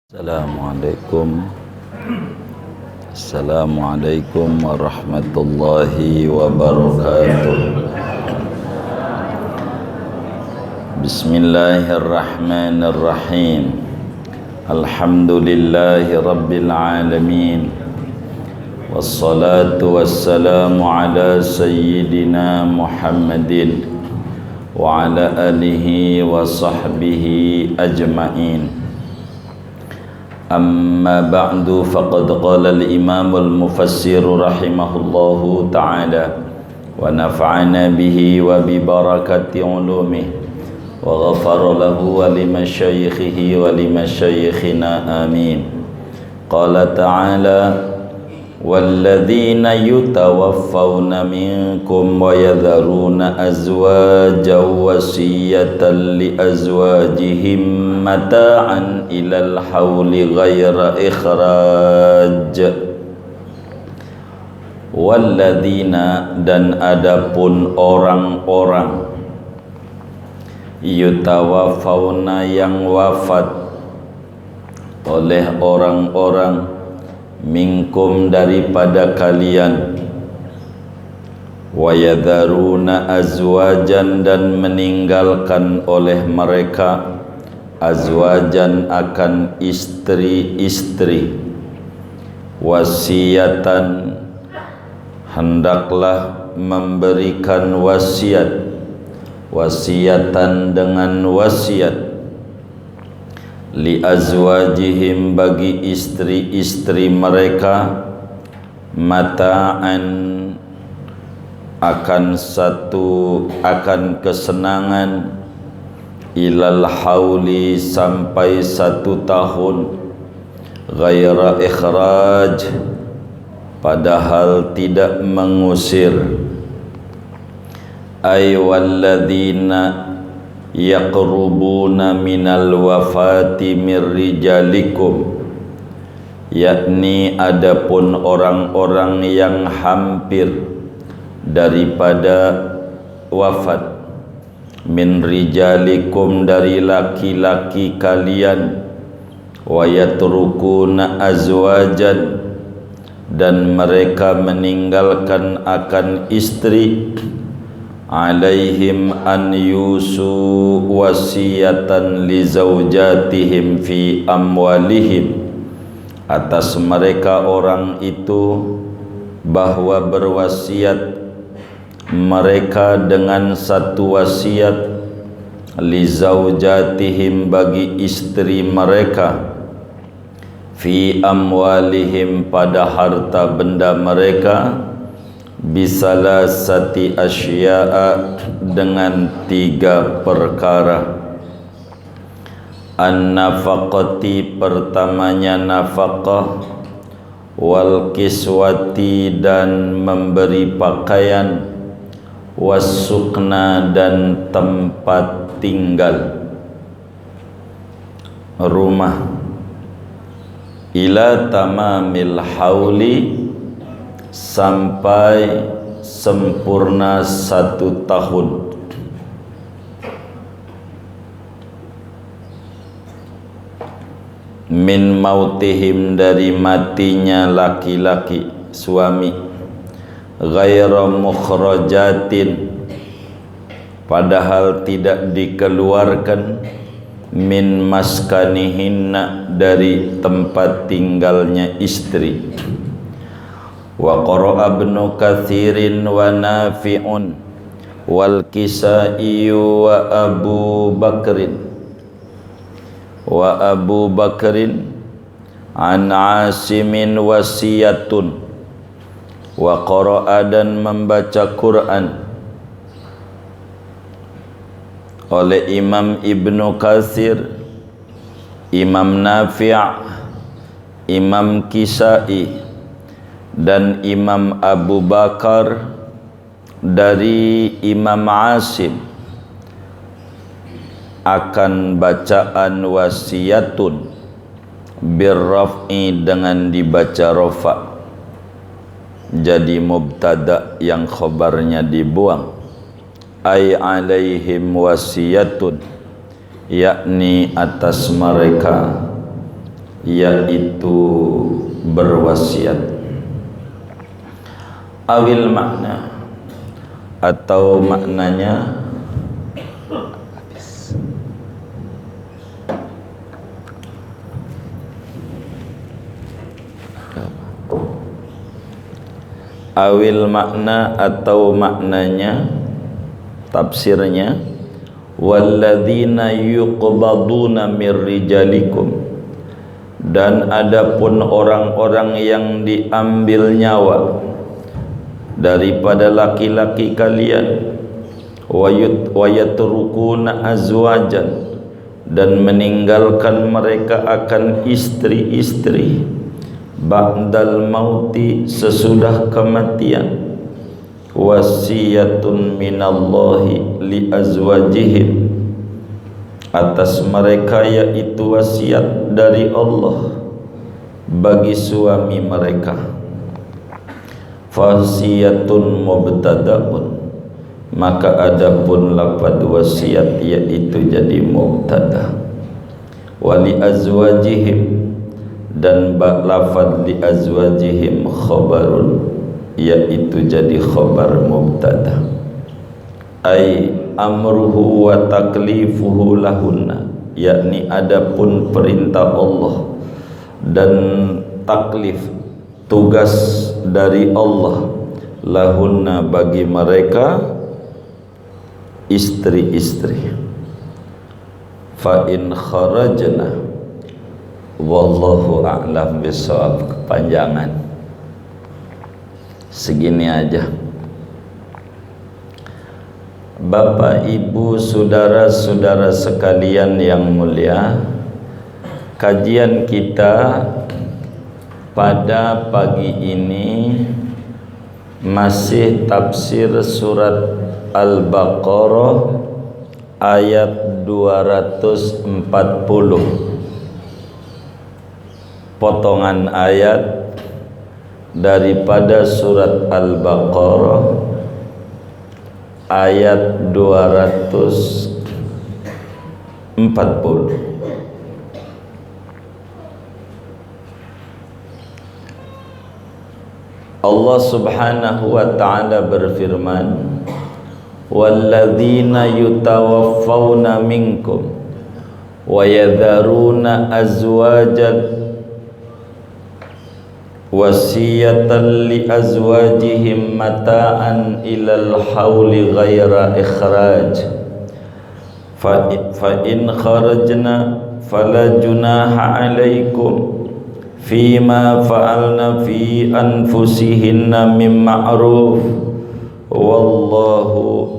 Assalamualaikum warahmatullahi wabarakatuh. Bismillahirrahmanirrahim. Alhamdulillahi rabbil alamin. Wassalatu wassalamu ala sayyidina Muhammadin wa ala alihi wa sahbihi ajma'in. Amma ba'du, faqad qala al-imam al-mufassir rahimahullahu ta'ala wa nafa'ana bihi wa bi barakati ulumihi wa ghafara lahu wa li masyaikhihi wa li masyaikhina amin. Qala ta'ala وَالَّذِينَ يُتَوَفَّوْنَ مِنْكُمْ وَيَذَرُونَ أَزْوَاجًا وَصِيَّةً لِأَزْوَاجِهِمْ مَتَاعًا إِلَى الْحَوْلِ غَيْرَ إِخْرَاجٍ. وَالَّذِينَ, dan adapun orang-orang, yutawaffawna, yang wafat oleh orang-orang, minkum, daripada kalian, wa yadharuna azwajan, dan meninggalkan oleh mereka, azwajan, akan istri-istri, wasiatan, hendaklah memberikan wasiat, wasiatan, dengan wasiat, li azwajihim, bagi istri-istri mereka, mata'an, akan kesenangan, ilal hauli, sampai 1 tahun, ghaira ikhraj, padahal tidak mengusir, ay walladzina yaqrubuna minal wafati mir rijalikum, yakni adapun orang-orang yang hampir daripada wafat, min rijalikum, dari laki-laki kalian, wa yatrukuna azwajan, dan mereka meninggalkan akan istri, alaihim an yusu wasiyatan li zaujatihim fi amwalihim, atas mereka orang itu bahwa berwasiat mereka dengan 1 wasiat, li zaujatihim, bagi istri mereka, fi amwalihim, pada harta benda mereka, bisalasati asya'a, dengan 3 perkara. An-nafaqati, pertamanya nafaqah, wal kiswati, dan memberi pakaian, was-sukna, dan tempat tinggal, rumah, ila tamamil hauli, sampai sempurna 1 tahun. Min mautihim, dari matinya laki-laki, suami, ghaira mukhrajatin, padahal tidak dikeluarkan, min maskanihinna, dari tempat tinggalnya istri. Wa qara'a Ibnu Katsirin wa Nafi'un wal Kisai wa Abu Bakrin an Asimin wasiyatun, wa qara'a, dan membaca Quran oleh Imam Ibnu Katsir, Imam Nafi', Imam Kisai, dan Imam Abu Bakar dari Imam Asim, akan bacaan wasiyatun birraf'i, dengan dibaca rafa, jadi mubtada yang khabarnya dibuang, ay alaihim wasiyatun, yakni atas mereka yaitu berwasiat. Awil makna, atau maknanya awil makna, atau maknanya, tafsirnya, walladzina yuqbaduna mir rijalikum, dan adapun orang-orang yang diambil nyawa daripada laki-laki kalian, wa yatrukuna azwajan, dan meninggalkan mereka akan istri-istri, ba'dal mauti, sesudah kematian, wasiyatun minallahi li azwajihim, atas mereka, yaitu wasiat dari Allah bagi suami mereka. Fasiyatun mubtada'un, maka adapun lafaz wasiat yaitu jadi mubtada. Wali azwajihim, dan lafaz li azwajihim khabarun, yaitu jadi khabar mubtada. Ai amruhu wa taklifuhu lahunna, yakni adapun perintah Allah dan taklif, tugas dari Allah, lahunna, bagi mereka istri-istri. Fa in kharajna, wallahu a'lam bishawab. Kepanjangan, segini aja. Bapak, Ibu, saudara-saudara sekalian yang mulia, kajian kita pada pagi ini masih tafsir surat Al-Baqarah ayat 240, potongan ayat daripada surat Al-Baqarah ayat 240. Allah Subhanahu wa ta'ala berfirman, walladzina yutawaffawna minkum wa yadharuna azwajan wasiyatan li azwajihim mata'an ilal hauli ghaira ikhraj fa in kharajna fala junaha alaikum fima fa'alna fi anfusihinna min ma'ruf wallahu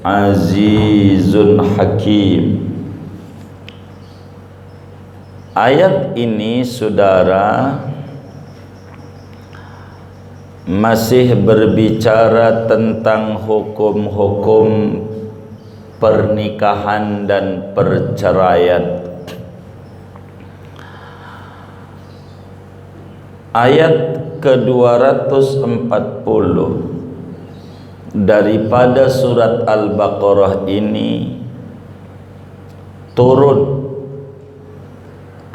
azizun hakim. Ayat ini, saudara, masih berbicara tentang hukum-hukum pernikahan dan perceraian. Ayat ke-240 daripada surat Al-Baqarah ini turun.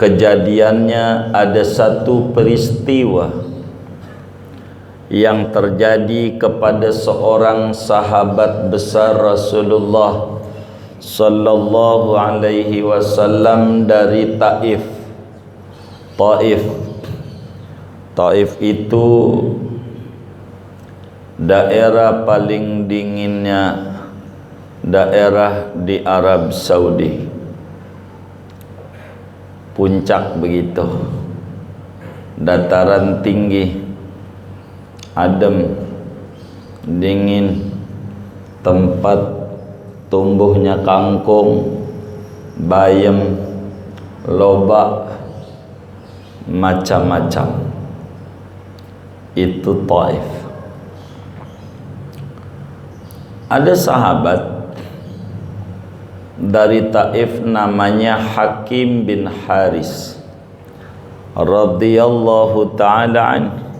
Kejadiannya ada satu peristiwa yang terjadi kepada seorang sahabat besar Rasulullah sallallahu alaihi wasallam dari Taif. Taif itu daerah paling dinginnya daerah di Arab Saudi. Puncak begitu, dataran tinggi, adem, dingin, tempat tumbuhnya kangkung, bayam, lobak, macam-macam. Itu Taif. Ada sahabat dari Taif namanya Hakim bin Haris radhiyallahu ta'ala anhu.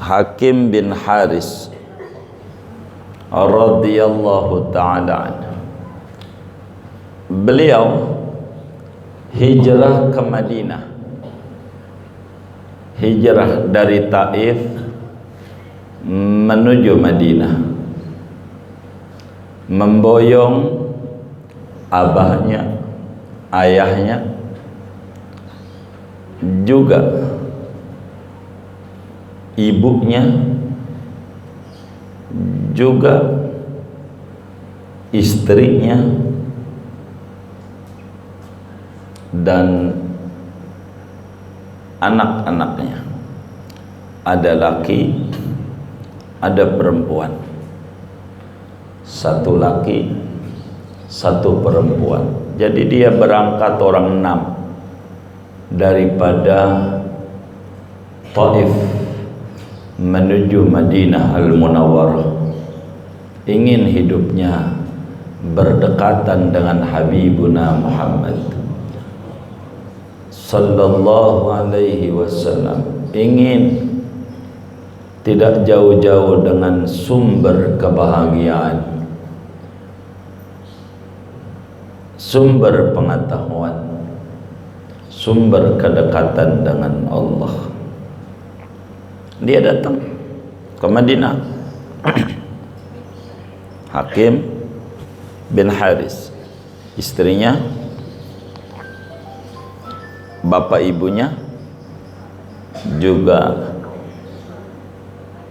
Hakim bin Haris radhiyallahu ta'ala anhu. beliau hijrah ke Madinah, hijrah dari Taif menuju Madinah, memboyong abahnya, ayahnya, juga ibunya, juga istrinya, dan anak-anaknya. Ada laki, ada perempuan. Satu laki, satu perempuan. Jadi dia berangkat orang 6 daripada Taif menuju Madinah Al-Munawwarah, ingin hidupnya berdekatan dengan Habibuna Muhammad sallallahu alaihi wasallam, ingin tidak jauh-jauh dengan sumber kebahagiaan, sumber pengetahuan, sumber kedekatan dengan Allah. Dia datang ke Madinah. Hakim bin Haris, istrinya, bapak ibunya, juga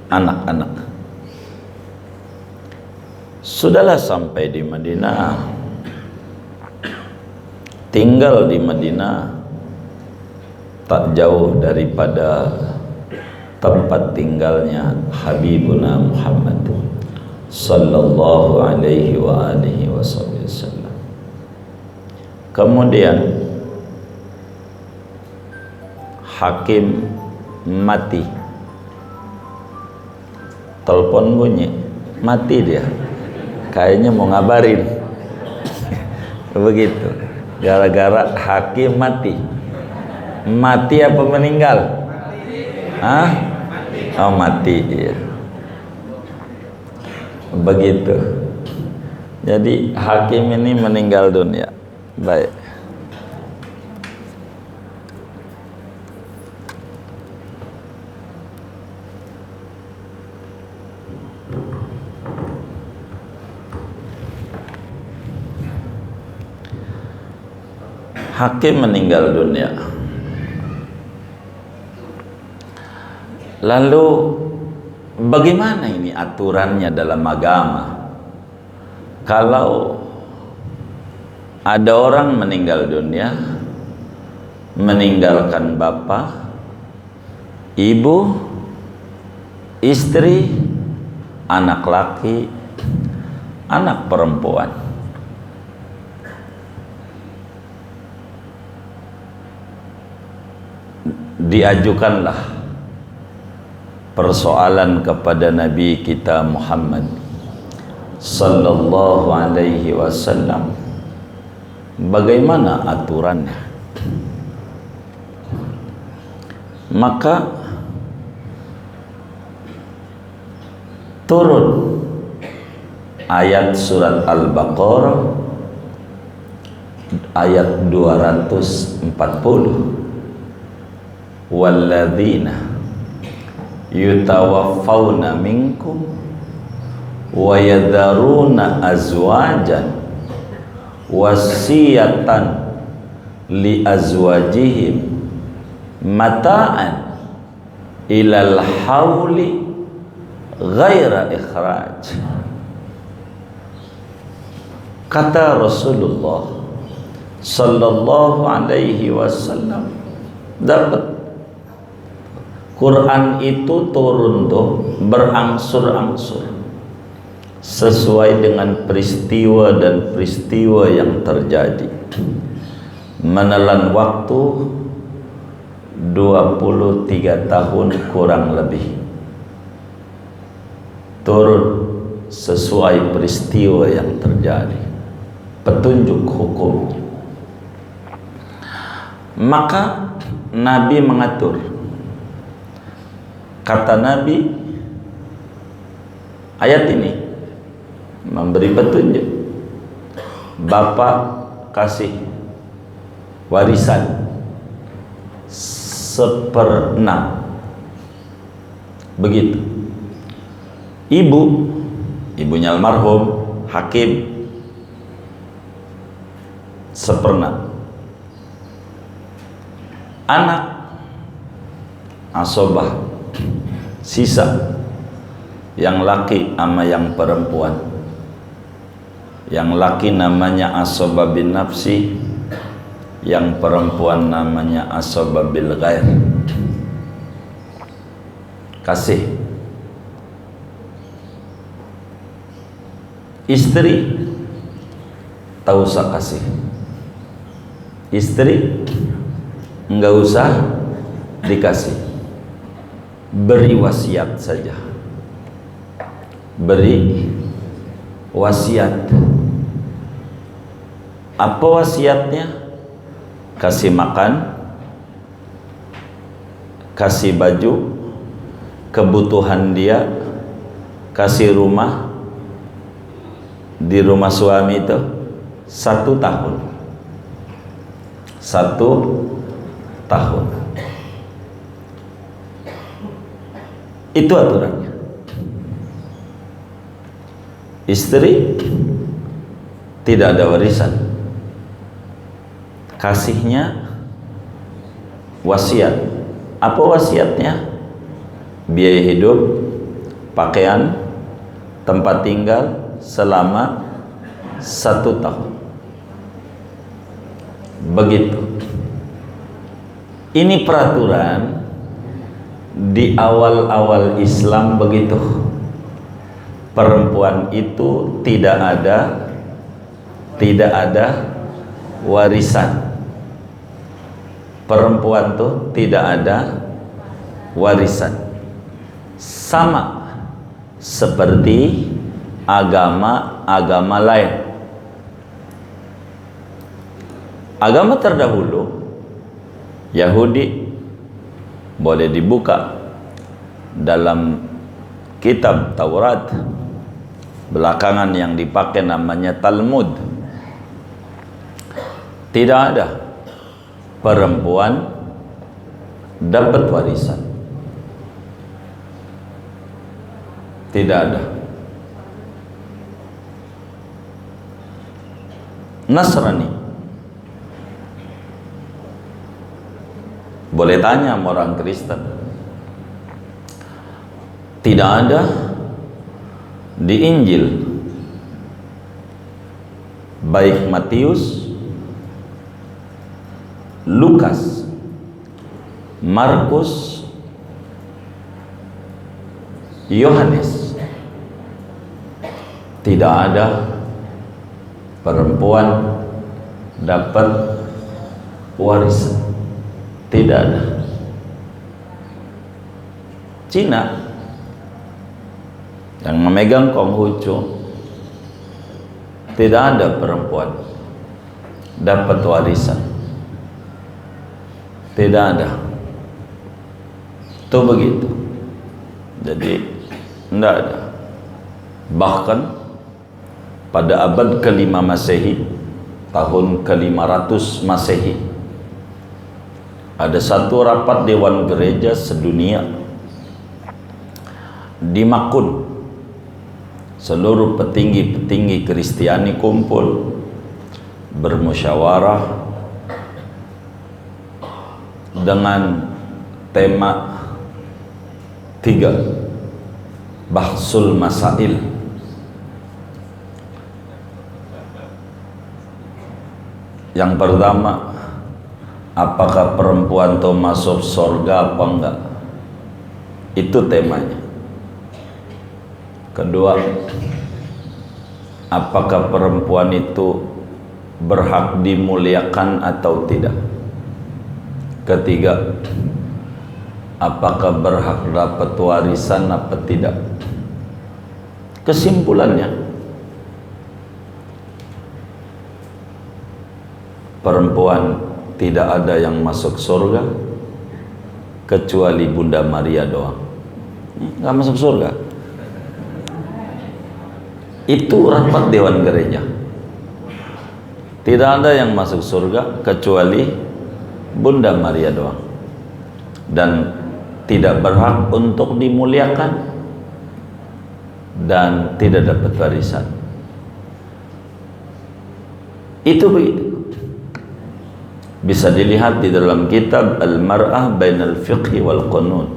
anak-anak. Sudahlah sampai di Madinah, tinggal di Madinah, tak jauh daripada tempat tinggalnya Habibuna Muhammad sallallahu alaihi wa alihi wasallam. Kemudian Hakim mati, telepon bunyi, mati dia, kayaknya mau ngabarin. Begitu, gara-gara Hakim mati. Mati apa meninggal? Hah? Oh, mati, iya. Begitu. Jadi Hakim ini meninggal dunia. Baik. Hakim meninggal dunia. Lalu bagaimana ini aturannya dalam agama? Kalau ada orang meninggal dunia, meninggalkan bapak, ibu, istri, anak laki, anak perempuan, diajukanlah persoalan kepada Nabi kita Muhammad sallallahu alaihi wasallam, bagaimana aturannya? Maka turun ayat surat Al-Baqarah ayat 240, walladzina yutawaffawna minkum wa yadharuna azwajan wasiyatan li azwajihim mata'an ilal hauli ghaira ikhraj. Kata Rasulullah sallallahu alaihi wasallam, dapat Quran itu turun tuh berangsur-angsur sesuai dengan peristiwa dan peristiwa yang terjadi, menelan waktu 23 tahun kurang lebih, turun sesuai peristiwa yang terjadi, petunjuk hukumnya. Maka Nabi mengatur. Kata Nabi, ayat ini memberi petunjuk. Bapak kasih warisan 1/6. Begitu. Ibunya almarhum hakim 1/6. Anak asobah sisa, yang laki sama yang perempuan. Yang laki namanya asobah bin nafsi, yang perempuan namanya asobah bil ghair. Kasih. Istri tak usah kasih. Istri enggak usah dikasih. Beri wasiat saja. Beri wasiat. Apa wasiatnya? Kasih makan, kasih baju, kebutuhan dia, kasih rumah. Di rumah suami itu 1 tahun. 1 tahun. Itu aturannya. Istri tidak ada warisan. Kasihnya wasiat. Apa wasiatnya? Biaya hidup, pakaian, tempat tinggal selama 1 tahun. Begitu. Ini peraturan di awal-awal Islam begitu. Perempuan itu tidak ada warisan. Perempuan tuh tidak ada warisan. Sama seperti agama-agama lain. Agama terdahulu Yahudi, boleh dibuka dalam kitab Taurat, belakangan yang dipakai namanya Talmud. Tidak ada perempuan dapat warisan. Tidak ada. Nasrani, boleh tanya sama orang Kristen, tidak ada di Injil, baik Matius, Lukas, Markus, Yohanes, tidak ada perempuan dapat warisan. Tidak ada. Cina yang memegang Konghucu, tidak ada perempuan dapat warisan. Tidak ada. Itu begitu. Jadi tidak ada. Bahkan pada abad ke-5 Masehi, tahun ke-500 Masehi, ada satu rapat Dewan Gereja Sedunia di Makun. Seluruh petinggi-petinggi Kristiani kumpul bermusyawarah dengan tema 3, Bahsul Masail. Yang pertama, apakah perempuan itu masuk surga apa enggak? Itu temanya. Kedua, apakah perempuan itu berhak dimuliakan atau tidak? Ketiga, apakah berhak dapat warisan apa tidak? Kesimpulannya, perempuan tidak ada yang masuk surga kecuali Bunda Maria doang. Nggak masuk surga. Itu rapat Dewan Gereja. Tidak ada yang masuk surga kecuali Bunda Maria doang. Dan tidak berhak untuk dimuliakan dan tidak dapat warisan. Itu begitu. Bisa dilihat di dalam kitab Al-Mar'ah Bainal Fiqhi wal Qunun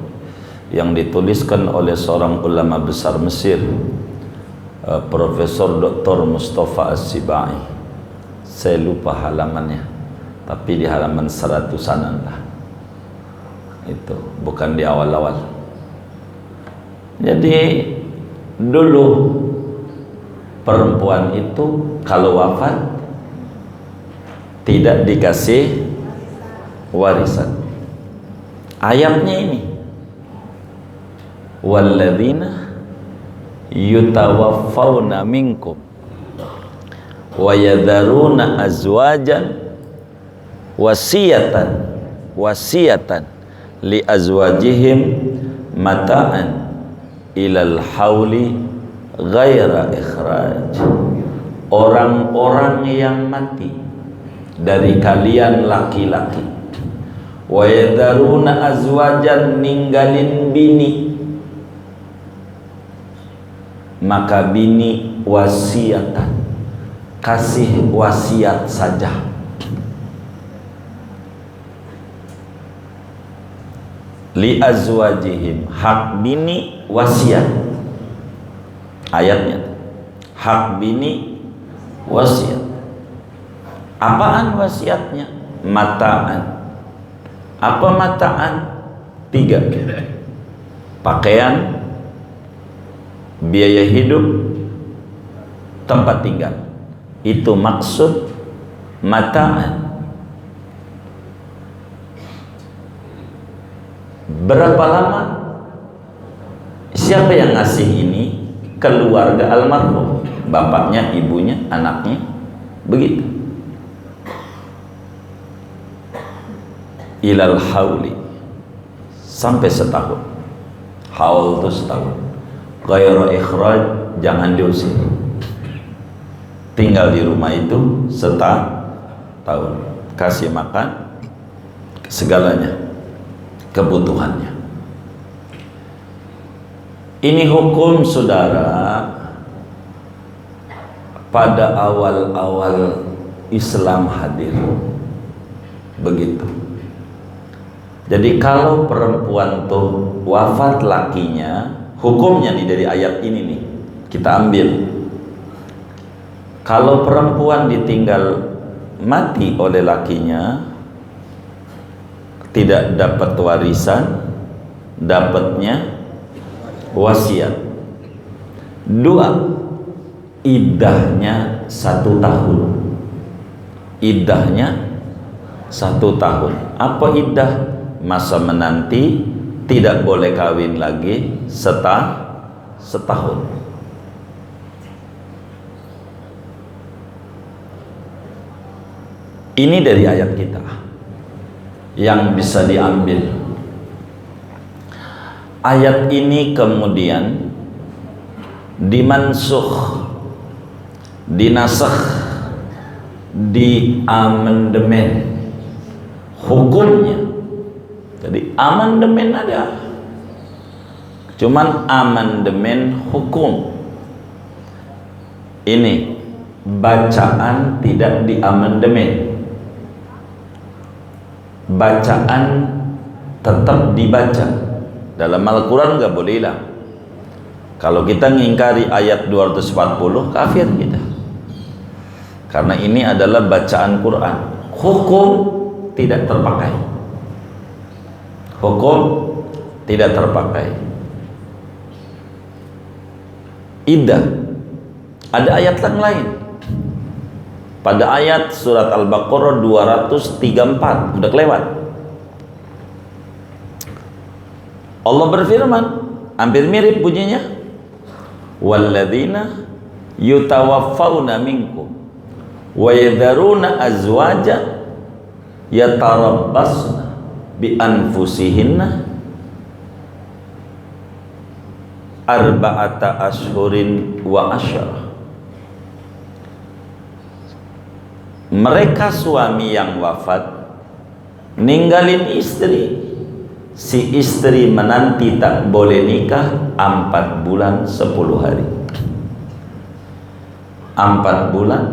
yang dituliskan oleh seorang ulama besar Mesir, Profesor Dr. Mustafa As-Sibai. Saya lupa halamannya, tapi di halaman 100-an lah. Itu bukan di awal-awal. Jadi dulu perempuan itu kalau wafat tidak dikasih warisan. Ayatnya ini, walladzina yutawaffawna minkum wa yadharuna azwajan wasiyatan li azwajihim mata'an ilal hauli ghaira ikhraj. Orang-orang yang mati dari kalian laki-laki, wa yadharuna azwajan, ninggalin bini, maka bini wasiatan, kasih wasiat saja. Li azwajihim, hak bini wasiat. Ayatnya, hak bini wasiat. Apaan wasiatnya? Mataan. Apa mataan? 3. Pakaian, biaya hidup, tempat tinggal. Itu maksud mataan. Berapa lama? Siapa yang ngasih ini? Keluarga almarhum, bapaknya, ibunya, anaknya, begitu. Ilal hauli, sampai setahun. Haul itu setahun. Ghairu ikhraj, jangan diusir. Tinggal di rumah itu setahun, kasih makan segalanya, kebutuhannya. Ini hukum, saudara, pada awal-awal Islam hadir. Begitu. Jadi kalau perempuan tuh wafat lakinya, hukumnya nih dari ayat ini nih, kita ambil. Kalau perempuan ditinggal mati oleh lakinya, tidak dapat warisan, dapatnya wasiat. 2, iddahnya 1 tahun. Iddahnya 1 tahun. Apa iddah? Masa menanti, tidak boleh kawin lagi setahun. Ini dari ayat kita yang bisa diambil. Ayat ini kemudian dimansukh, dinasakh, diamandemen hukumnya. Jadi amandemen ada, cuman amandemen hukum. Ini bacaan tidak diamandemen. Bacaan tetap dibaca. Dalam Al-Quran nggak boleh hilang. Kalau kita ngingkari ayat 240, kafir kita. Karena ini adalah bacaan Quran. Hukum tidak terpakai. Hukum tidak terpakai. Iddah. Ada ayat yang lain. Pada ayat surat Al-Baqarah 234, udah kelewat. Allah berfirman, hampir mirip bunyinya. Walladzina yutawaffawna minkum wa yadharuna azwaja yatarabbasna bi anfusihinna arba'ata ashhurin wa asyara. mereka suami yang wafat ninggalin istri, si istri menanti tak boleh nikah 4 bulan 10 hari. 4 bulan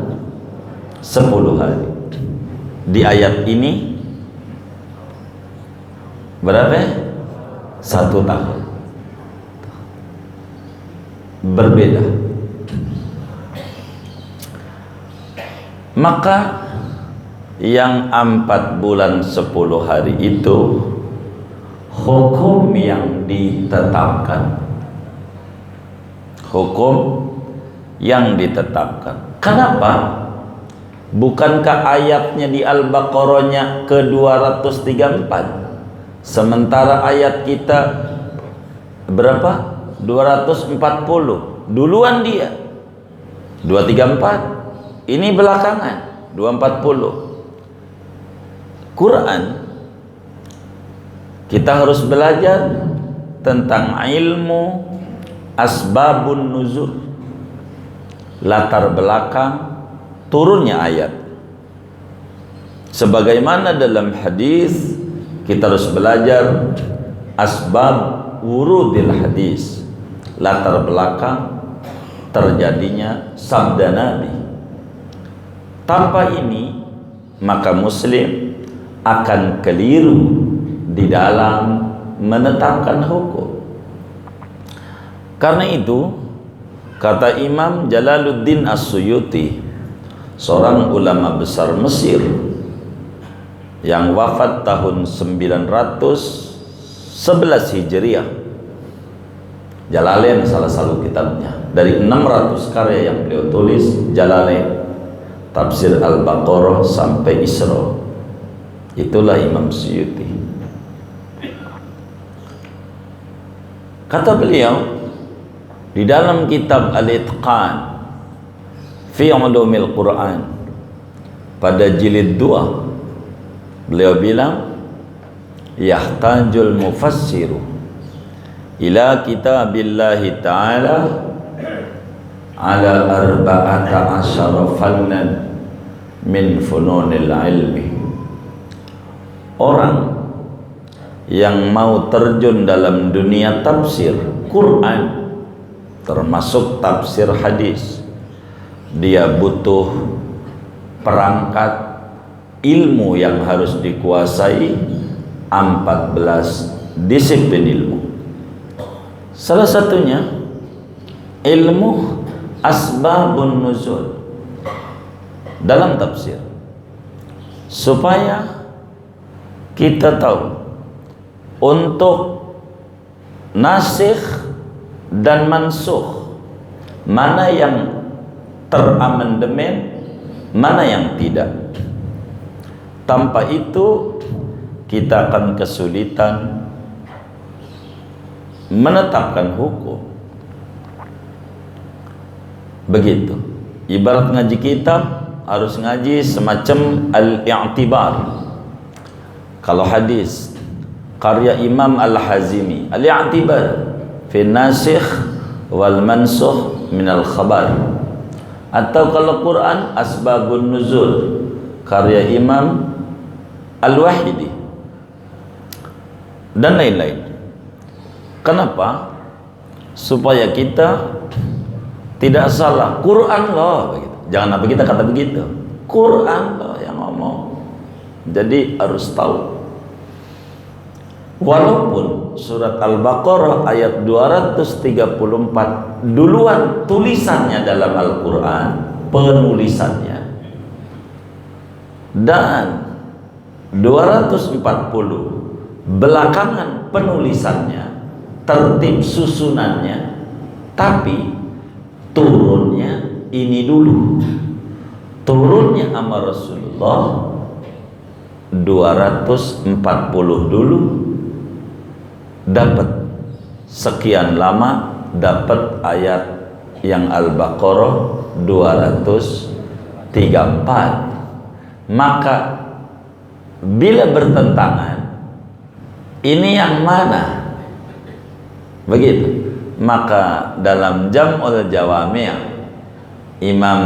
10 hari. Di ayat ini berapa? 1 tahun. Berbeda. Maka yang 4 bulan 10 hari itu hukum yang ditetapkan. Hukum yang ditetapkan. Kenapa? Bukankah ayatnya di Al-Baqarahnya ke-234? Sementara ayat kita berapa? 240. Duluan dia. 234. Ini belakangan. 240. Quran, kita harus belajar tentang ilmu asbabun nuzul, latar belakang turunnya ayat. Sebagaimana dalam hadis, kita harus belajar asbab wurudil hadis, latar belakang terjadinya sabda Nabi. Tanpa ini maka muslim akan keliru di dalam menetapkan hukum. Karena itu kata Imam Jalaluddin As-Suyuti, seorang ulama besar Mesir yang wafat tahun 911 Hijriah. Jalalain salah satu kitabnya. Dari 600 karya yang beliau tulis, Jalalain, tafsir Al-Baqarah sampai Isra. Itulah Imam Suyuti. Kata beliau di dalam kitab Al-Itqan fi Ulumil Quran pada jilid 2, beliau bilang yahtajul mufassiru ila kitabillahi ta'ala ala arba'ata asyara fannan min fununil ilmi. Orang yang mau terjun dalam dunia tafsir Quran, termasuk tafsir hadis, dia butuh perangkat ilmu yang harus dikuasai 14 disiplin ilmu. Salah satunya ilmu asbabun nuzul dalam tafsir, supaya kita tahu untuk nasikh dan mansukh, mana yang teramandemen, mana yang tidak. Tanpa itu kita akan kesulitan menetapkan hukum. Begitu. Ibarat ngaji kitab, harus ngaji semacam al-i'tibar. Kalau hadis, karya Imam Al-Hazimi, al-i'tibar fi nasikh wal mansukh min al-khabar. Atau kalau Quran, asbabun nuzul, karya Imam Al-Wahidi, dan lain-lain. Kenapa? Supaya kita tidak salah. Quran loh, begitu. Jangan apa kita kata begitu. Quran loh yang ngomong. Jadi harus tahu. Walaupun surat Al-Baqarah ayat 234 duluan tulisannya dalam Al-Quran, penulisannya, dan 240 belakangan penulisannya, tertib susunannya, tapi turunnya ini dulu. Turunnya sama Rasulullah 240 dulu, dapat sekian lama, dapat ayat yang Al-Baqarah 234. Maka bila bertentangan, ini yang mana? Begitu. Maka dalam Jam'ul Jawami' Imam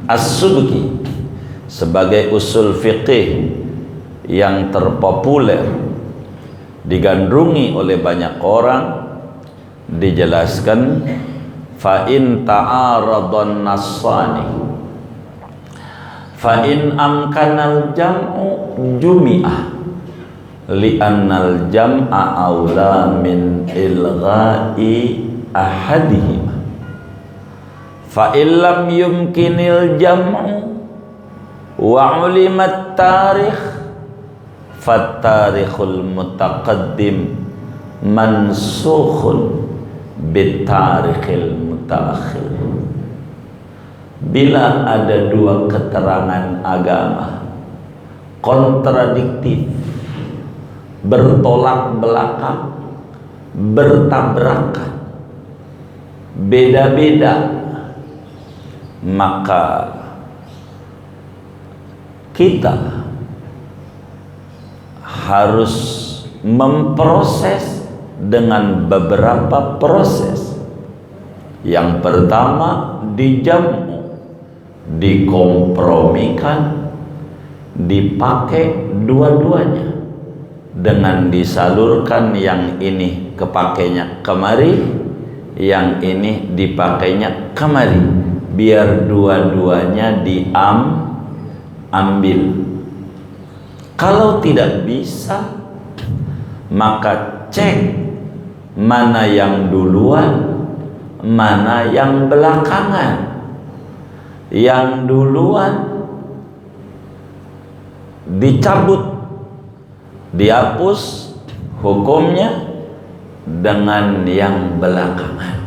As-Subki sebagai usul fiqih yang terpopuler, digandrungi oleh banyak orang, dijelaskan fa in ta'aradun nassani fa in amkanal jam'u jumi'ah li'annal jam'a aula min ilgha'i ahadihima fa illam yumkinil jam'u wa ulimat tarikh fattarikhul mutaqaddim mansukhun bitarikhil mutaakhir. Bila ada dua keterangan agama kontradiktif, bertolak belakang, bertabrakan, beda-beda, maka kita harus memproses dengan beberapa proses. Yang pertama, dijamu, dikompromikan, dipakai dua-duanya, dengan disalurkan yang ini kepakainya kemari, yang ini dipakainya kemari, biar dua-duanya diambil. Kalau tidak bisa, maka cek mana yang duluan, mana yang belakangan. Yang duluan dicabut, dihapus hukumnya, dengan yang belakangan.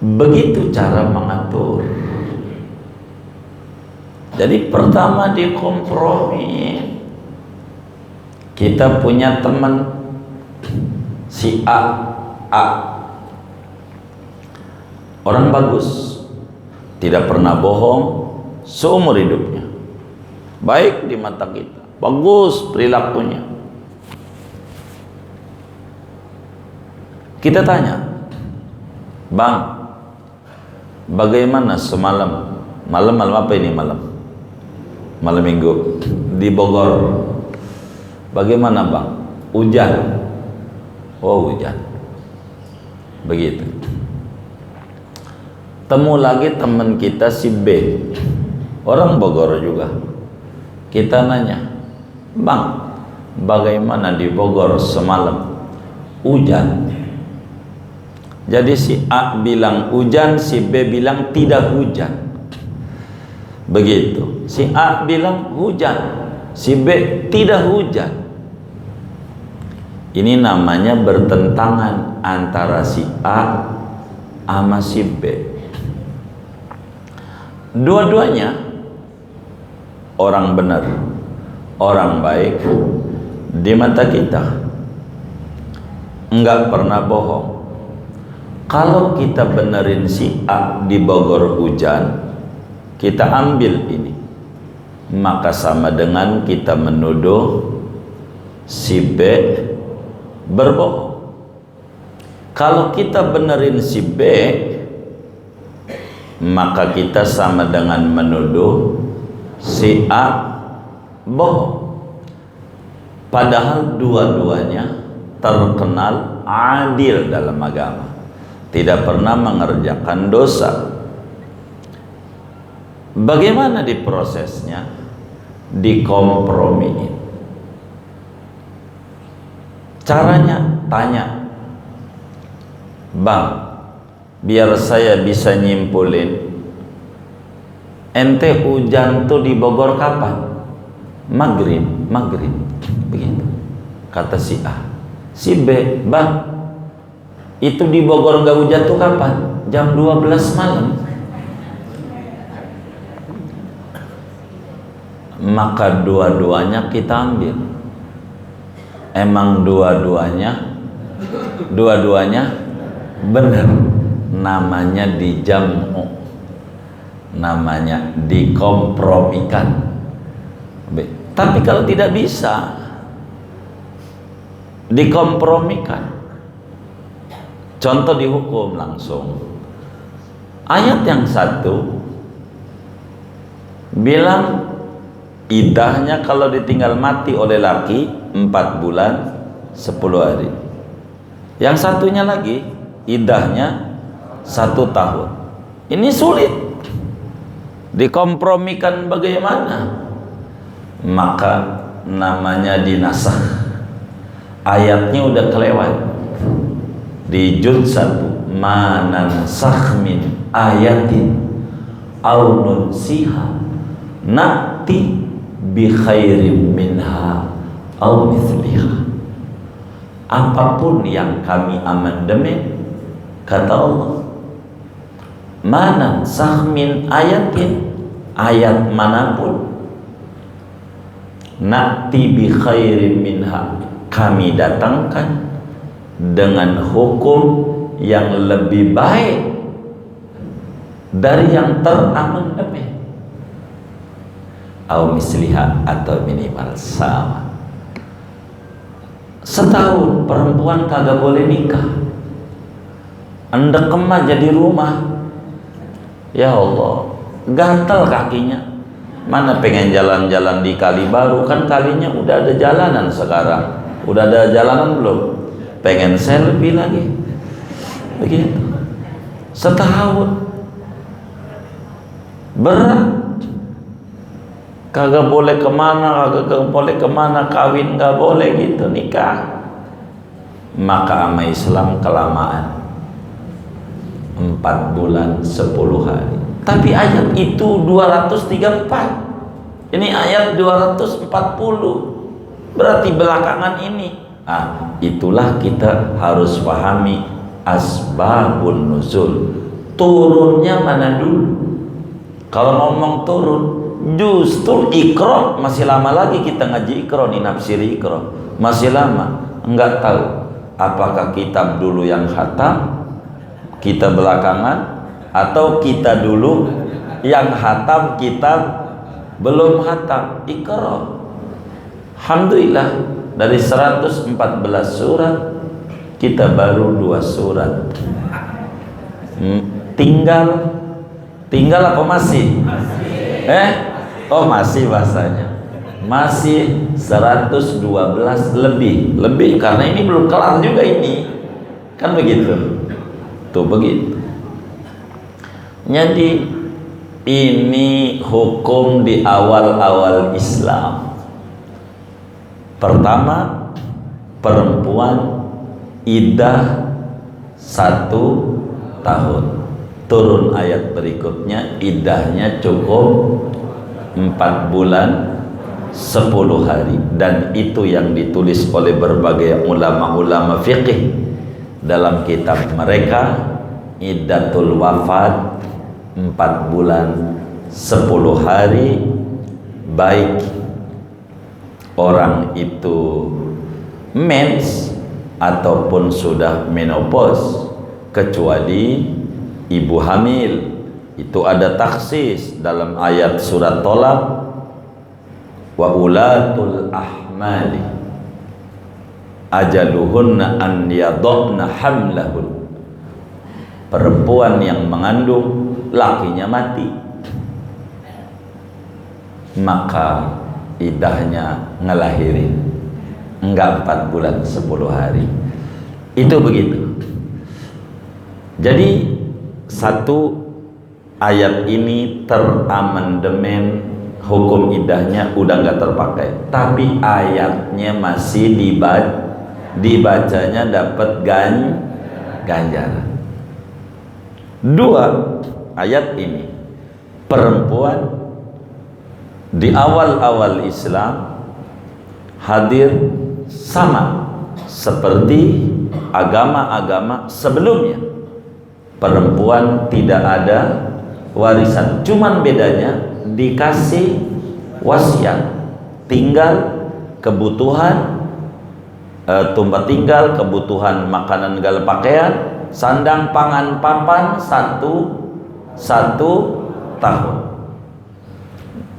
Begitu cara mengatur. Jadi pertama dikompromi. Kita punya teman si A, orang bagus, tidak pernah bohong seumur hidupnya, baik di mata kita, bagus perilakunya. Kita tanya, Bang, bagaimana semalam? Malam apa ini malam? Malam minggu di Bogor. Bagaimana Bang? Hujan. Oh, hujan. Begitu. Temu lagi teman kita si B, orang Bogor juga. Kita nanya, Bang, bagaimana di Bogor semalam? Hujan. Jadi si A bilang hujan, si B bilang tidak hujan. Begitu. Si A bilang hujan, si B tidak hujan. Ini namanya bertentangan antara si A sama si B. Dua-duanya orang benar, orang baik di mata kita, enggak pernah bohong. Kalau kita benerin si A di Bogor hujan, kita ambil ini, maka sama dengan kita menuduh si B berbohong. Kalau kita benerin si B, maka kita sama dengan menuduh si A bohong. Padahal dua-duanya terkenal adil dalam agama, tidak pernah mengerjakan dosa. Bagaimana diprosesnya? Dikompromiin. Caranya tanya, Bang, biar saya bisa nyimpulin, ente hujan tuh di Bogor kapan? Maghrib. Begitu kata si A. Si B, Bang, itu di Bogor nggak hujan tuh kapan? Jam 12 malam. Maka dua-duanya kita ambil. Emang dua-duanya benar. Namanya dijamu, namanya dikompromikan. Tapi kalau tidak bisa dikompromikan, contoh dihukum langsung. Ayat yang satu bilang iddahnya kalau ditinggal mati oleh laki 4 bulan 10 hari. Yang satunya lagi iddahnya 1 tahun. Ini sulit dikompromikan bagaimana? Maka namanya dinasah. Ayatnya udah kelewat. Di juz 1, ma nansakh min ayatin aw nunsiha na'ti bi khairim minha aw mithliha. Apapun yang kami amandemen, kata Allah, ma nansakh min ayatin, ayat manapun, na'ti bi khairim minha, kami datangkan dengan hukum yang lebih baik dari yang teramandemen, au misliha, atau minimal sama. Setahun perempuan kagak boleh nikah, endekem aja di rumah. Ya Allah, gatal kakinya. Mana pengen jalan-jalan di Kali Baru, kan kalinya udah ada jalanan sekarang. Udah ada jalanan belum? Pengen selfie lagi. Begitu. Setahun. Berat. Kagak boleh kemana, kagak boleh kemana, kawin gak boleh gitu, nikah. Maka ama Islam kelamaan 4 bulan 10 hari. Tapi ayat itu 234. Ini ayat 240. Berarti belakangan ini. Itulah kita harus pahami asbabun nuzul. Turunnya mana dulu? Kalau ngomong turun, justru Iqra masih lama lagi kita ngaji Iqra nih, nafsiri Iqra masih lama. Enggak tahu apakah kitab dulu yang khatam, kita belakangan, atau kita dulu yang khatam, kitab belum khatam. Iqra, alhamdulillah, dari 114 surat kita baru 2 surat. Tinggal apa masih? Masih bahasanya. Masih 112 lebih karena ini belum kelar juga ini. Kan begitu. Tuh begitu. Jadi ini hukum di awal-awal Islam. Pertama, perempuan iddah 1 tahun. Turun ayat berikutnya, iddahnya cukup 4 bulan 10 hari. Dan itu yang ditulis oleh berbagai ulama-ulama fiqih dalam kitab mereka, iddatul wafat 4 bulan 10 hari, baik orang itu mens ataupun sudah menopause, kecuali ibu hamil. Itu ada taksis dalam ayat surat Tolak, wa ulatul ahmali ajaluhunna an yadhna hamlahun. Perempuan yang mengandung, lakinya mati, maka iddahnya ngelahirin, enggak 4 bulan 10 hari. Itu begitu. Jadi satu ayat ini teramandemen, hukum iddahnya udah nggak terpakai, tapi ayatnya masih dibacanya dapat ganjaran. 2, ayat ini perempuan di awal-awal Islam hadir sama seperti agama-agama sebelumnya. Perempuan tidak ada warisan, cuman bedanya dikasih wasiat, tinggal kebutuhan tempat tinggal, kebutuhan makanan segala pakaian, sandang pangan papan 1 tahun.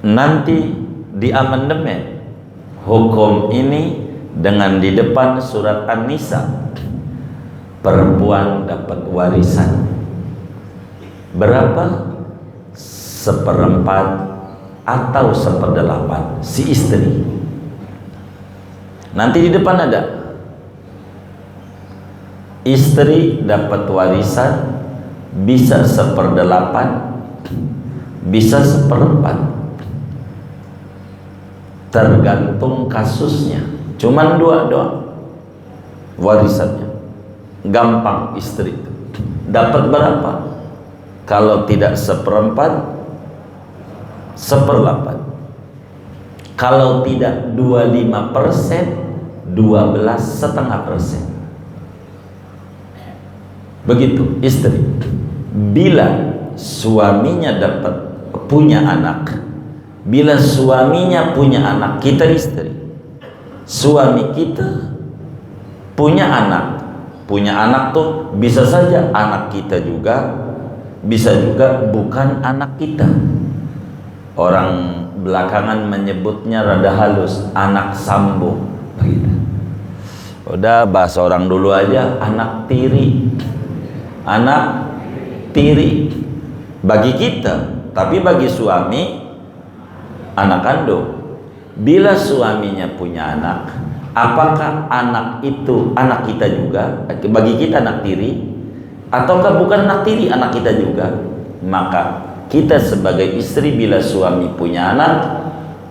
Nanti di amandemen hukum ini dengan di depan surat An-Nisa, perempuan dapat warisan berapa? 1/4 atau 1/8 si istri. Nanti di depan ada istri dapat warisan bisa 1/8, bisa 1/4, tergantung kasusnya. Cuman 2 doang warisannya. Gampang istri itu dapat berapa? Kalau tidak 1/4, 1/8. Kalau tidak 25%, 12,5%. Begitu istri. Bila suaminya dapat punya anak, bila suaminya punya anak, kita istri, suami kita punya anak tuh bisa saja anak kita juga, bisa juga bukan anak kita. Orang belakangan menyebutnya rada halus, anak sambung. Udah bahasa orang dulu aja, anak tiri. Anak tiri bagi kita, tapi bagi suami anak kandung. Bila suaminya punya anak, apakah anak itu anak kita juga? Bagi kita anak tiri, ataukah bukan anak tiri, anak kita juga? Maka kita sebagai istri bila suami punya anak,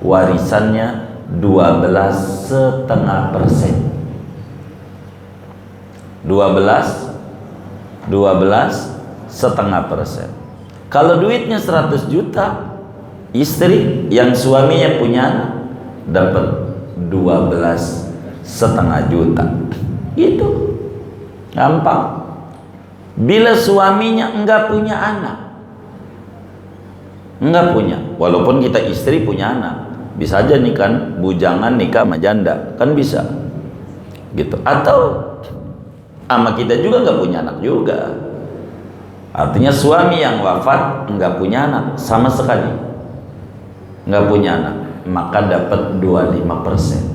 warisannya 12,5%. 12,5%. Kalau duitnya 100 juta, istri yang suaminya punya anak dapat 12,5 juta. Gitu. Gampang. Bila suaminya enggak punya anak, enggak punya, walaupun kita istri punya anak, bisa aja nih kan bujangan nikah sama janda, kan bisa. Gitu. Atau sama kita juga nggak punya anak juga. Artinya suami yang wafat nggak punya anak sama sekali, nggak punya anak, maka dapat 25%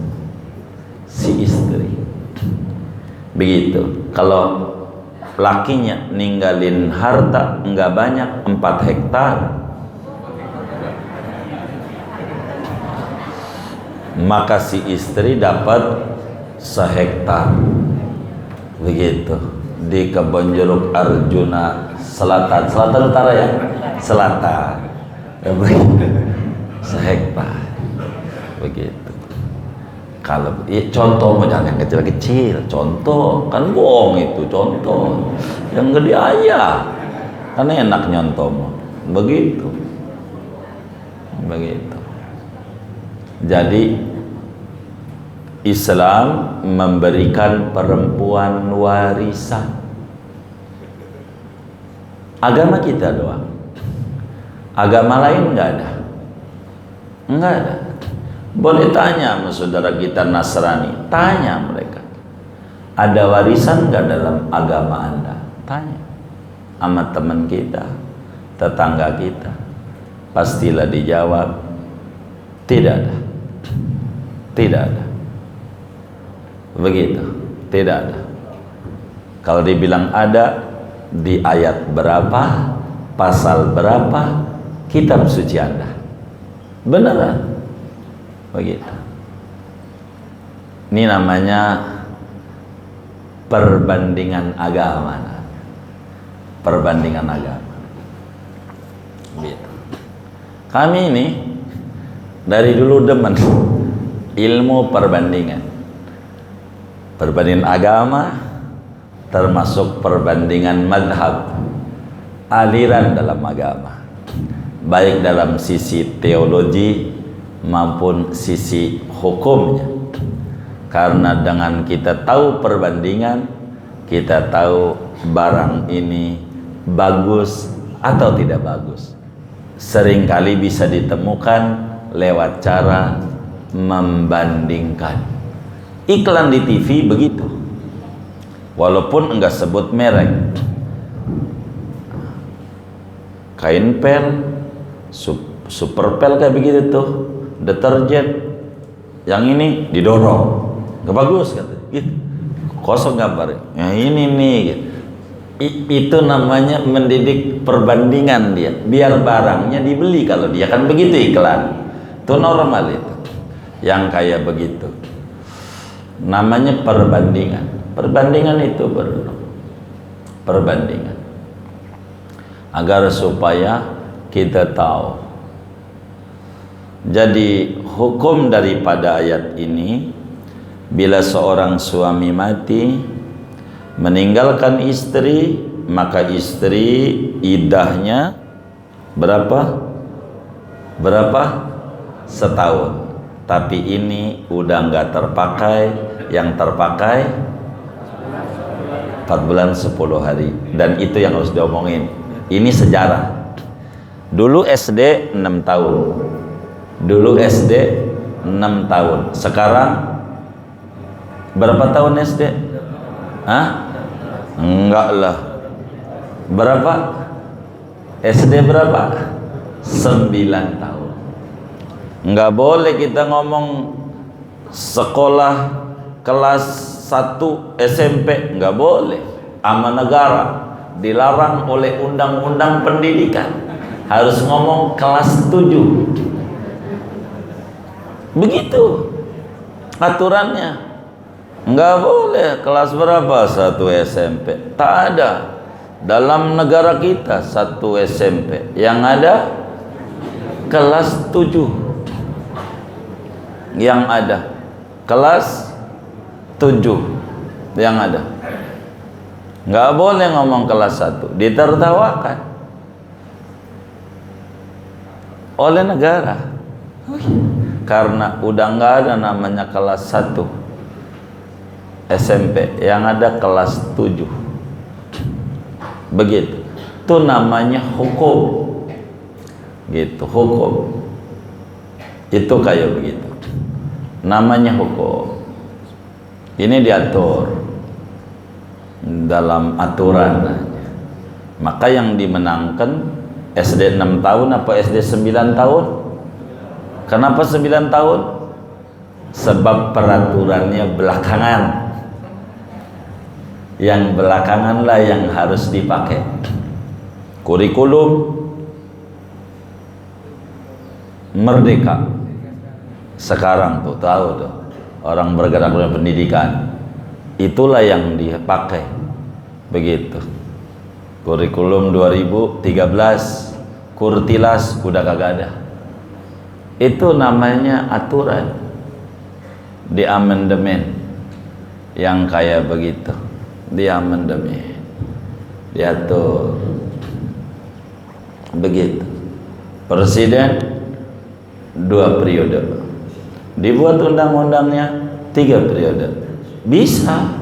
si istri. Begitu. Kalau lakinya ninggalin harta nggak banyak, 4 hektar, maka si istri dapat 1 hektar. Begitu di Kebon Jeruk Arjuna Selatan utara ya, selatan. Sehektar. Begitu. Kalau ya, contoh jangan yang kecil-kecil, contoh kan bohong itu contoh. Yang gede aja, karena enak nyontoh. Begitu. Jadi Islam memberikan perempuan warisan. Agama kita doang. Agama lain enggak ada. Enggak ada. Boleh tanya sama saudara kita Nasrani, tanya mereka. Ada warisan enggak dalam agama Anda? Tanya. Sama teman kita, tetangga kita. Pastilah dijawab, tidak ada. Tidak ada. Begitu, tidak ada. Kalau dibilang ada, di ayat berapa, pasal berapa, kitab suci Anda. Beneran. Begitu. Ini namanya perbandingan agama. Perbandingan agama. Begitu. Kami ini dari dulu demen ilmu perbandingan. Perbandingan agama termasuk perbandingan madhab, aliran dalam agama, baik dalam sisi teologi maupun sisi hukumnya. Karena dengan kita tahu perbandingan, kita tahu barang ini bagus atau tidak bagus. Seringkali bisa ditemukan lewat cara membandingkan. Iklan di TV begitu, walaupun enggak sebut merek. Kain pel, super pel kayak begitu tuh, deterjen, yang ini didorong, nggak bagus kata, gitu. Kosong gambar, yang ini nih, gitu. Itu namanya mendidik perbandingan dia, biar barangnya dibeli. Kalau dia kan begitu iklan, itu normal itu. Yang kayak begitu namanya perbandingan. Perbandingan itu perlu perbandingan agar supaya kita tahu. Jadi hukum daripada ayat ini, bila seorang suami mati meninggalkan istri, maka istri iddahnya berapa? Setahun. Tapi ini udah nggak terpakai, yang terpakai 4 bulan 10 hari. Dan itu yang harus diomongin. Ini sejarah. Dulu SD 6 tahun. Dulu SD 6 tahun. Sekarang berapa tahun SD? Hah? Enggak lah. Berapa? SD berapa? 9 tahun. Enggak boleh kita ngomong sekolah kelas 1 SMP, enggak boleh. Ama negara dilarang oleh undang-undang pendidikan. Harus ngomong kelas 7. Begitu aturannya. Enggak boleh kelas berapa 1 SMP. Tak ada dalam negara kita 1 SMP. Yang ada kelas 7. Yang ada kelas 7 yang ada. Enggak boleh ngomong kelas 1, ditertawakan oleh negara. Karena udah nggak ada namanya kelas 1 SMP, yang ada kelas 7. Begitu. Itu namanya hukum. Gitu, hukum. Itu kayak begitu. Namanya hukum. Ini diatur dalam aturan. Maka yang dimenangkan SD 6 tahun apa SD 9 tahun? Kenapa 9 tahun? Sebab peraturannya belakangan. Yang belakanganlah yang harus dipakai. Kurikulum Merdeka sekarang tuh tahu tuh, orang bergerak dalam pendidikan, itulah yang dipakai. Begitu. Kurikulum 2013 Kurtilas udah kagak ada. Itu namanya aturan di amandemen yang kayak begitu. Di amandemen diatur begitu. Presiden 2 periode, dibuat undang-undangnya 3 periode. Bisa.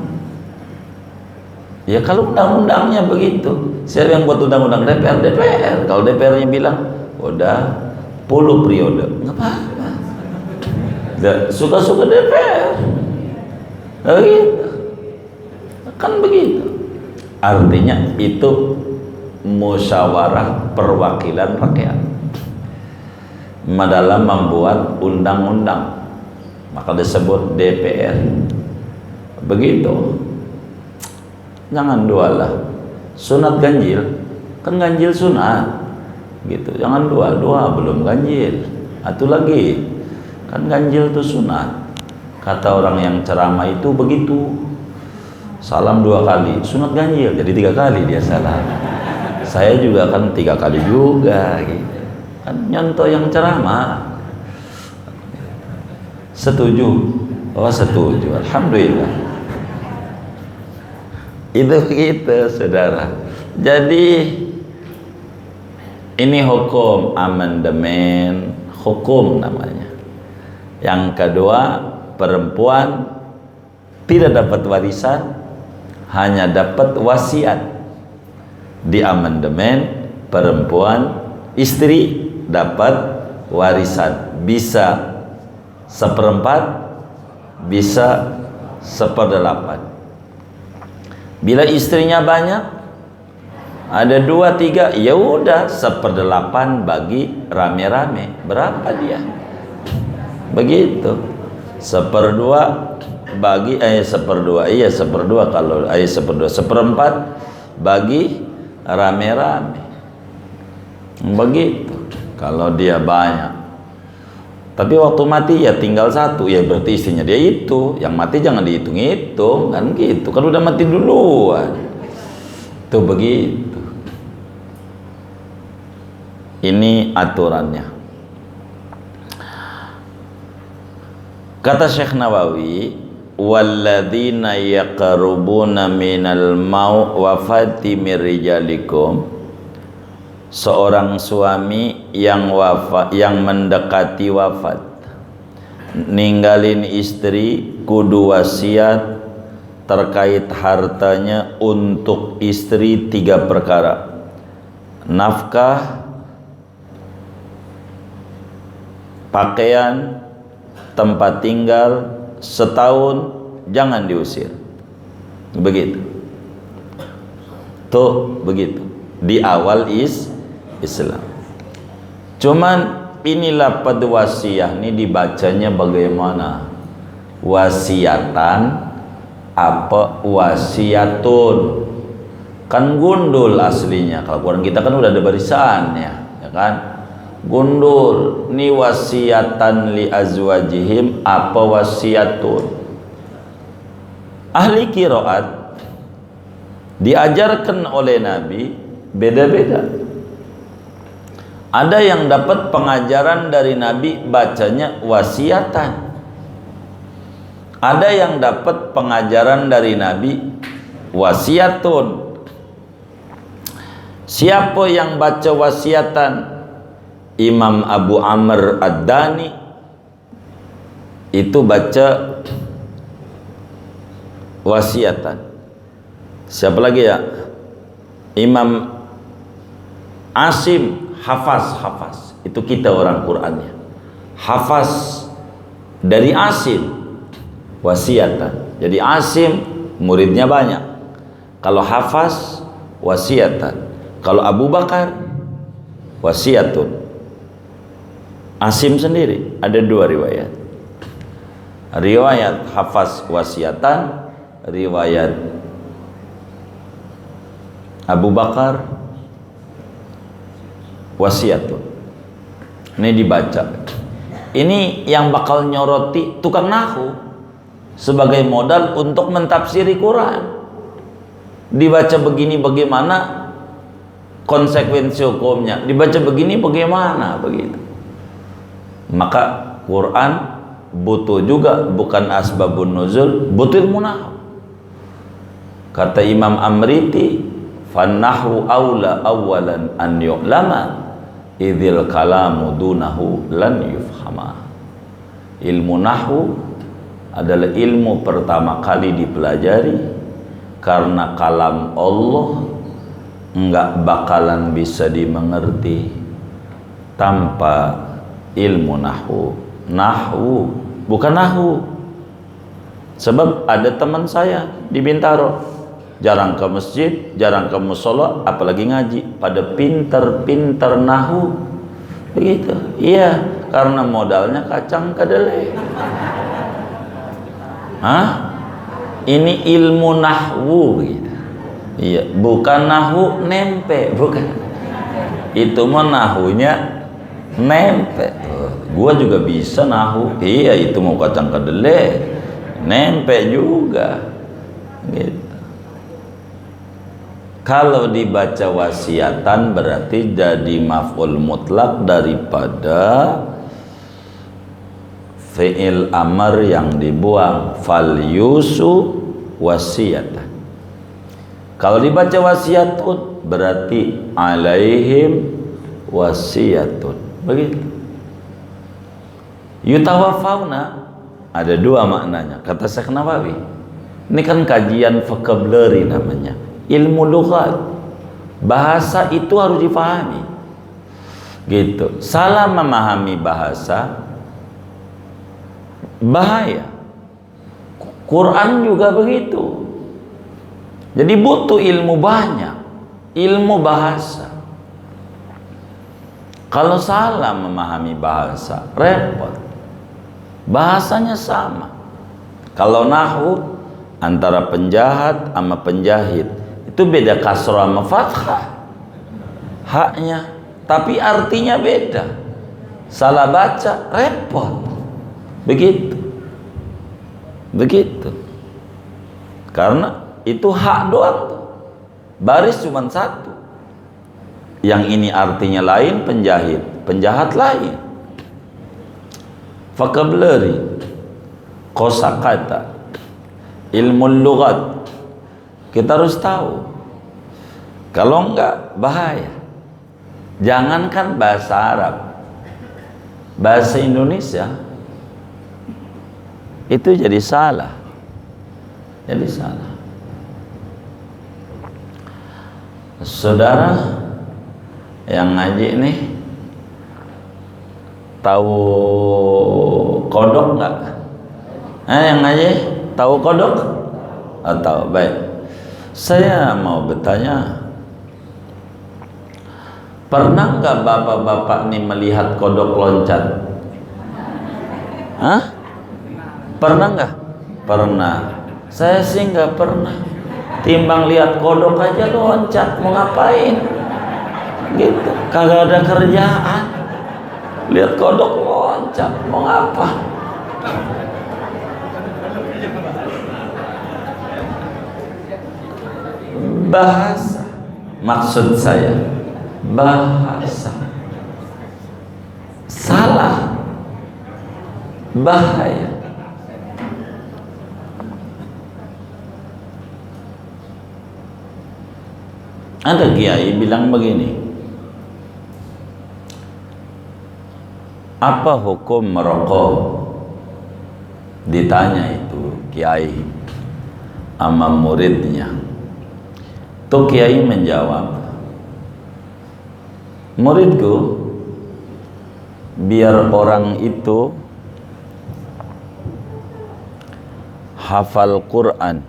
Ya kalau undang-undangnya begitu. Siapa yang buat undang-undang? DPR. Kalau DPR-nya bilang udah 10 periode, nggak apa-apa. Suka-suka DPR. Begitu. Kan begitu. Artinya itu musyawarah perwakilan rakyat dalam membuat undang-undang, maka disebut DPR. Begitu. Jangan dualah. Sunat ganjil, kan ganjil sunat gitu. Jangan dua belum ganjil. Atu lagi, kan ganjil itu sunat. Kata orang yang ceramah itu begitu. Salam 2 kali, sunat ganjil, jadi 3 kali dia salam. Saya juga kan 3 kali juga gitu. Kan nyontoh yang ceramah. Setuju? Oh setuju, alhamdulillah. Itu kita saudara. Jadi ini hukum amandemen, hukum namanya. Yang kedua, perempuan tidak dapat warisan, hanya dapat wasiat. Di amandemen, perempuan istri dapat warisan, bisa 1/4, bisa 1/8. Bila istrinya banyak, ada 2, 3, ya udah 1/8 bagi rame-rame. Berapa dia? Begitu. 1/2 bagi 1/2, iya 1/2 kalau 1/2, 1/4 bagi rame-rame. Begitu. Kalau dia banyak. Tapi waktu mati ya tinggal satu, ya berarti istrinya dia itu. Yang mati jangan dihitung-hitung, kan gitu. Kan udah mati duluan. Tuh begitu. Ini aturannya. Kata Syekh Nawawi, walladzina yaqrubuna minal wafati min rijalikum, seorang suami yang wafat, yang mendekati wafat, ninggalin istri, kudu wasiat terkait hartanya untuk istri 3 perkara: nafkah, pakaian, tempat tinggal, setahun jangan diusir. Begitu. Tuh begitu. Di awal Islam. Cuman inilah wasiat ini dibacanya bagaimana? Wasiatan apa wasiatun? Kan gundul aslinya. Kalau Quran kita kan udah ada barisannya, ya kan? Gundul. Ni wasiatan li azwajihim apa wasiatun? Ahli qiraat diajarkan oleh Nabi beda-beda. Ada yang dapat pengajaran dari Nabi bacanya wasiatan. Ada yang dapat pengajaran dari Nabi wasiatun. Siapa yang baca wasiatan? Imam Abu Amr Ad-Dani itu baca wasiatan. Siapa lagi ya? Imam Asim hafaz. Itu kita orang Qur'annya. Hafaz dari Asim wasiatan. Jadi Asim muridnya banyak. Kalau hafaz wasiatan. Kalau Abu Bakar wasiatun. Asim sendiri ada 2 riwayat. Riwayat hafaz wasiatan, riwayat Abu Bakar wasiatun. Ini dibaca. Ini yang bakal nyoroti tukang nahu sebagai modal untuk mentafsiri Quran. Dibaca begini bagaimana konsekuensi hukumnya, dibaca begini bagaimana, begitu. Maka Quran butuh juga, bukan asbabun nuzul, butuh ilmu nahwu. Kata Imam Amriti, fannahu aula awalan an yu'lama idzil kalamu dunahu lan yufhama. Ilmu nahwu adalah ilmu pertama kali dipelajari, karena kalam Allah enggak bakalan bisa dimengerti tanpa ilmu nahwu. Nahwu bukan nahwu. Sebab ada teman saya di Bintaro, jarang ke masjid, jarang ke musola, apalagi ngaji, pada pinter-pinter nahwu. Begitu. Iya, karena modalnya kacang kedelai. Hah? Ini ilmu nahwu begitu. Iya, bukan nahwu nempe, bukan. Itu mah nahwunya nempe. Gua juga bisa nahwu. Iya, itu mau kacang kedelai, nempe juga. Gitu. Kalau dibaca wasiatan berarti jadi maf'ul mutlak daripada fi'il amr yang dibuang, fal yusu wasiatan. Kalau dibaca wasiatun berarti alaihim wasiatun. Begitu. Yutawafauna ada 2 maknanya kata Syekh Nawawi. Ini kan kajian vocabulary namanya, ilmu lughat. Bahasa itu harus dipahami. Gitu. Salah memahami bahasa bahaya. Quran juga begitu. Jadi butuh ilmu banyak, ilmu bahasa. Kalau salah memahami bahasa, repot. Bahasanya sama. Kalau nahwu antara penjahat sama penjahit Itu beda kasrah sama fathah haknya, tapi artinya beda. Salah baca repot. Begitu. Karena itu hak doang tuh. Baris cuma satu. Yang ini artinya lain, penjahat lain. Vocabulary, kosakata, ilmu lughat, kita harus tahu. Kalau enggak bahaya. Jangankan bahasa Arab, bahasa Indonesia itu jadi salah. Saudara yang ngaji nih tahu kodok nggak? Yang ngaji tahu kodok? Atau baik, saya mau bertanya, pernah nggak bapak-bapak nih melihat kodok loncat? Pernah nggak? Pernah. Saya sih nggak pernah. Timbang lihat kodok aja loncat, mau ngapain? Gitu, kagak ada kerjaan. Lihat kodok loncat, mau ngapa? Bahasa, maksud saya bahasa salah, bahaya. Ada kiai bilang begini, apa hukum merokok? Ditanya itu kiai sama muridnya. Tuh kiai menjawab, muridku, biar orang itu hafal Quran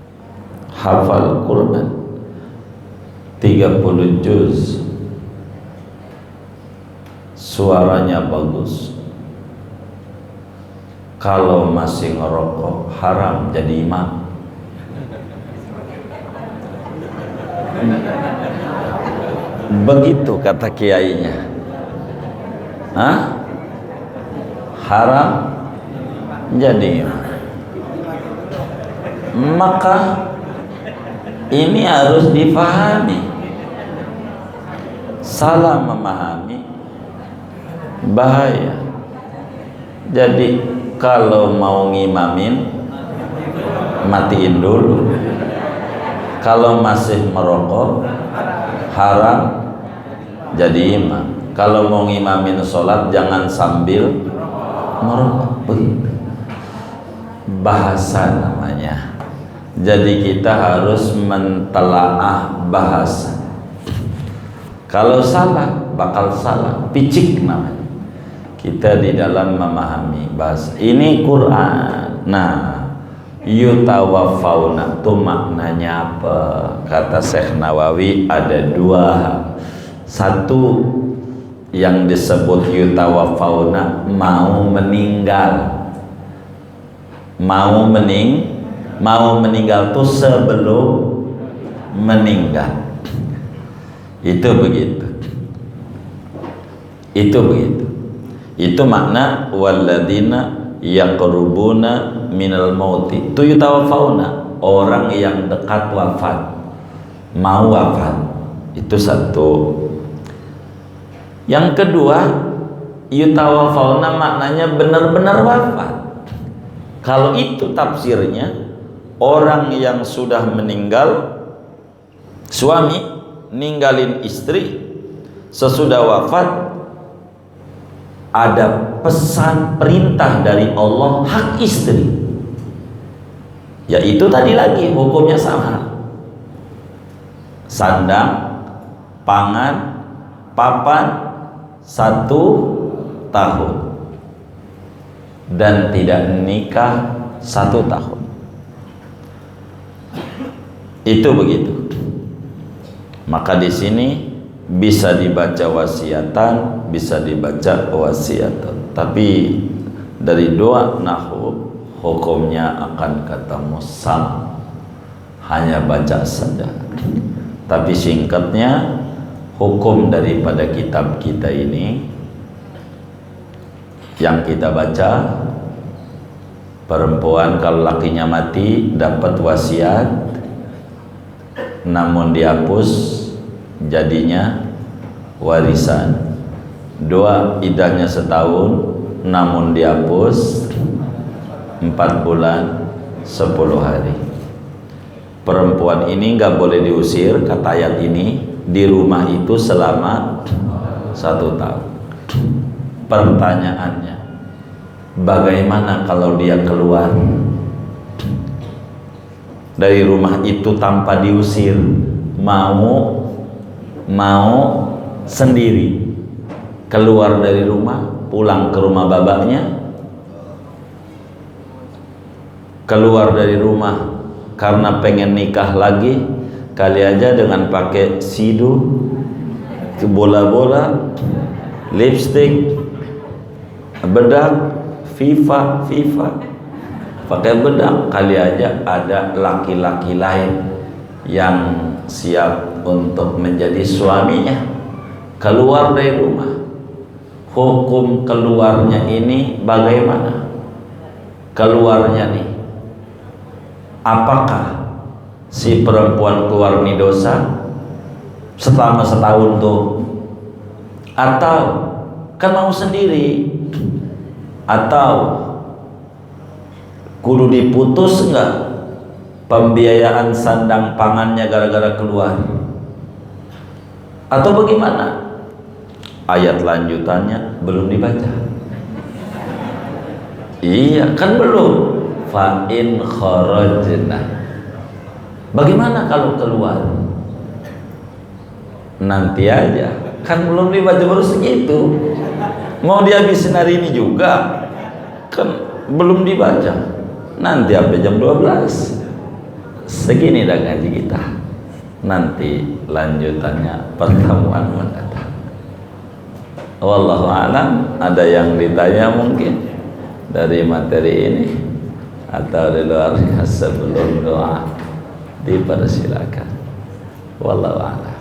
30 juz, suaranya bagus. Kalau masih ngerokok haram jadi imam. Begitu kata kiainya. Haram jadi imam. Maka ini harus difahami. Salah memahami bahaya. Jadi kalau mau ngimamin, matiin dulu. Kalau masih merokok haram jadi imam. Kalau mau ngimamin sholat jangan sambil merokok. Bahasa namanya. Jadi kita harus mentelaah bahasa. Kalau salah, bakal salah. Picik namanya. Kita di dalam memahami bahasa. Ini Quran. Nah, yutawafauna itu maknanya apa? Kata Syekh Nawawi ada dua. Satu yang disebut yutawafauna, mau meninggal. Mau meninggal tuh sebelum meninggal. Itu begitu. Itu makna walladzina yaqrubuna minal mauti. Itu yutawafauna, orang yang dekat wafat, mau wafat. Itu satu. Yang kedua, yutawafauna maknanya benar-benar wafat. Kalau itu tafsirnya, orang yang sudah meninggal, suami ninggalin istri, sesudah wafat ada pesan perintah dari Allah hak istri, yaitu tadi lagi hukumnya sama, sandang, pangan, papan 1 tahun, dan tidak nikah 1 tahun. Itu begitu. Maka di sini bisa dibaca wasiatan, bisa dibaca wasiatan. Tapi dari doa nahwu hukumnya akan ketemu sama, hanya baca saja. Tapi singkatnya, hukum daripada kitab kita ini yang kita baca, perempuan kalau lakinya mati dapat wasiat, namun dihapus jadinya warisan. 2, idahnya setahun, namun dihapus 4 bulan 10 hari. Perempuan ini nggak boleh diusir, kata ayat ini, di rumah itu selama 1 tahun. Pertanyaannya, bagaimana kalau dia keluar dari rumah itu tanpa diusir, mau sendiri keluar dari rumah, pulang ke rumah babaknya, keluar dari rumah karena pengen nikah lagi, kali aja dengan pakai sidu, bola-bola, lipstick, bedak, FIFA, pakai bedak, kali aja ada laki-laki lain yang siap untuk menjadi suaminya, keluar dari rumah. Hukum keluarnya ini bagaimana? Keluarnya nih, apakah si perempuan keluar ini dosa selama setahun tuh, atau kan mau sendiri, atau kudu diputus enggak pembiayaan sandang pangannya gara-gara keluar, atau bagaimana? Ayat lanjutannya belum dibaca. Iya kan belum. Fa in kharajna, bagaimana kalau keluar? Nanti aja, kan belum dibaca, baru segitu. Mau dihabisin hari ini juga, kan belum dibaca. Nanti sampai jam 12. Segini dah ngaji kita. Nanti lanjutannya pertemuan mendatang. Wallahu a'lam. Ada yang ditanya mungkin dari materi ini atau di luarnya sebelum doa, dipersilakan. Wallahu a'lam.